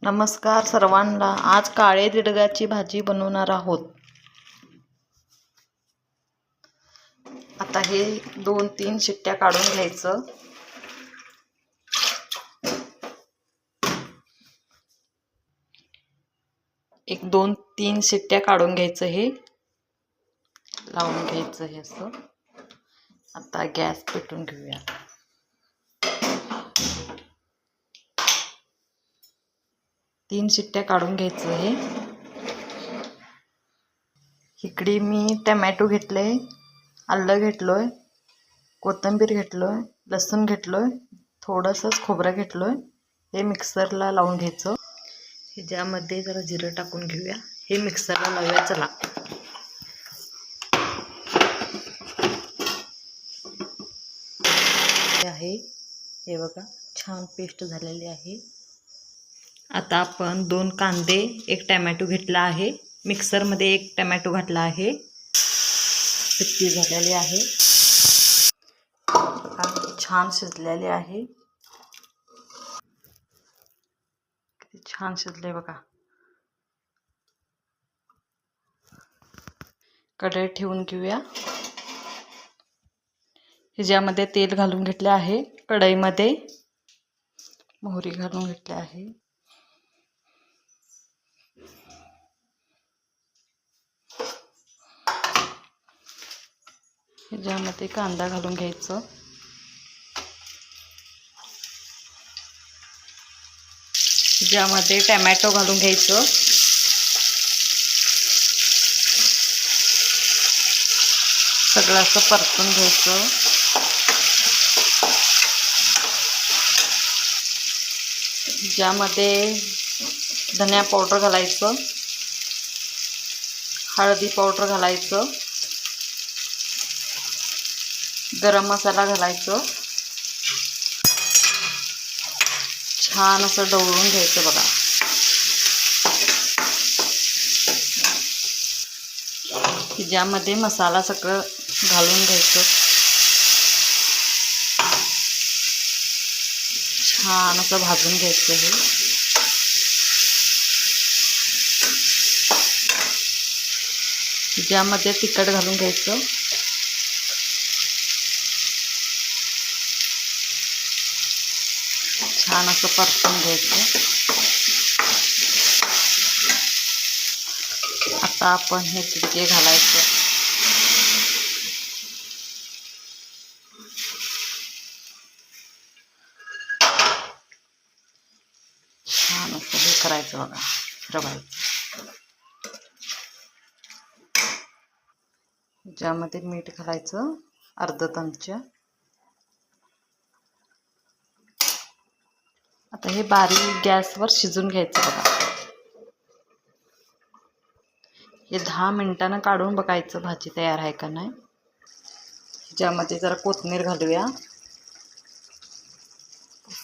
नमस्कार सर्वांना. आज काळे दिडगाची भाजी बनवणार आहोत. आता हे 2-3 शिट्ट्या काढून घ्यायचं. एक 2-3 शिट्ट्या काढून घ्यायचं. हे लावून घ्यायचं हे असं. आता गॅस पेटवून घेऊया. तीन शिट्ट्या काढून घ्यायचं. हे इकडे मी टमॅटो घेतले, आलं घेतलोय, कोथिंबीर घेतलोय, लसूण घेतलोय, थोडंसंच खोबरं घेतलोय. हे मिक्सरला लावून घ्यायचं. ह्याच्यामध्ये जरा जिरं टाकून घेऊया. हे मिक्सरला लावूया. चला. आहे हे बघा, छान पेस्ट झालेली आहे. आता आपण 2 कांदे, 1 टमॅटो घेतला आहे. मिक्सरमध्ये 1 टमॅटो घातला आहे. पिट्टी झालेली आहे. छान शिजलेली आहे. किती छान शिजले बघा. कढई ठेवून घेऊया. ह्याच्यामध्ये तेल घालून घेतले आहे. कढईमध्ये मोहरी घालून घेतली आहे. ह्याच्यामध्ये कांदा घालून घ्यायचं. ह्याच्यामध्ये टमॅटो घालून घ्यायचं. सगळं असं परतून घ्यायचं. ज्यामध्ये धनिया पावडर घालायचं, हळदी पावडर घालायचं, गरम मसाला घालायचं. छान असं ढवळून घ्यायचं बघा. ज्यामध्ये मसाला सगळं घालून घ्यायचं. छान असं भाजून घ्यायचं. हे ज्यामध्ये तिखट घालून घ्यायचं. छान असं परतून घ्यायचं. आता आपण हे तिडके घालायचं. छान असं हे करायचं बघा, फिरवायचं. ज्यामध्ये मीठ घालायचं अर्धा चमचा. आता हे बारीक गॅसवर शिजून घ्यायचं बघा. हे 10 मिनिटांनं काढून बघायचं भाजी तयार आहे का नाही. ज्यामध्ये जरा कोथिंबीर घालूया.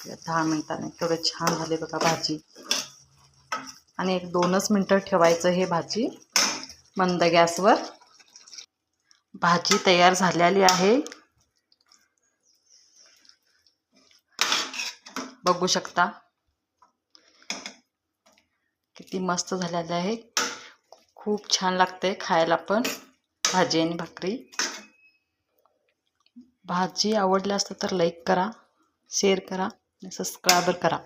10 मिनिटांनी थोडं छान झाले बघा भाजी. आणि 1-2च मिनटं ठेवायचं हे भाजी मंद गॅसवर. भाजी तयार झालेली आहे. बघू शकता किती मस्त झालेली आहे. खूप छान लागते खायला पण, भाजी आणि भाकरी. भाजी आवडली असतं तर लाईक करा, शेअर करा आणि सबस्क्राईब करा.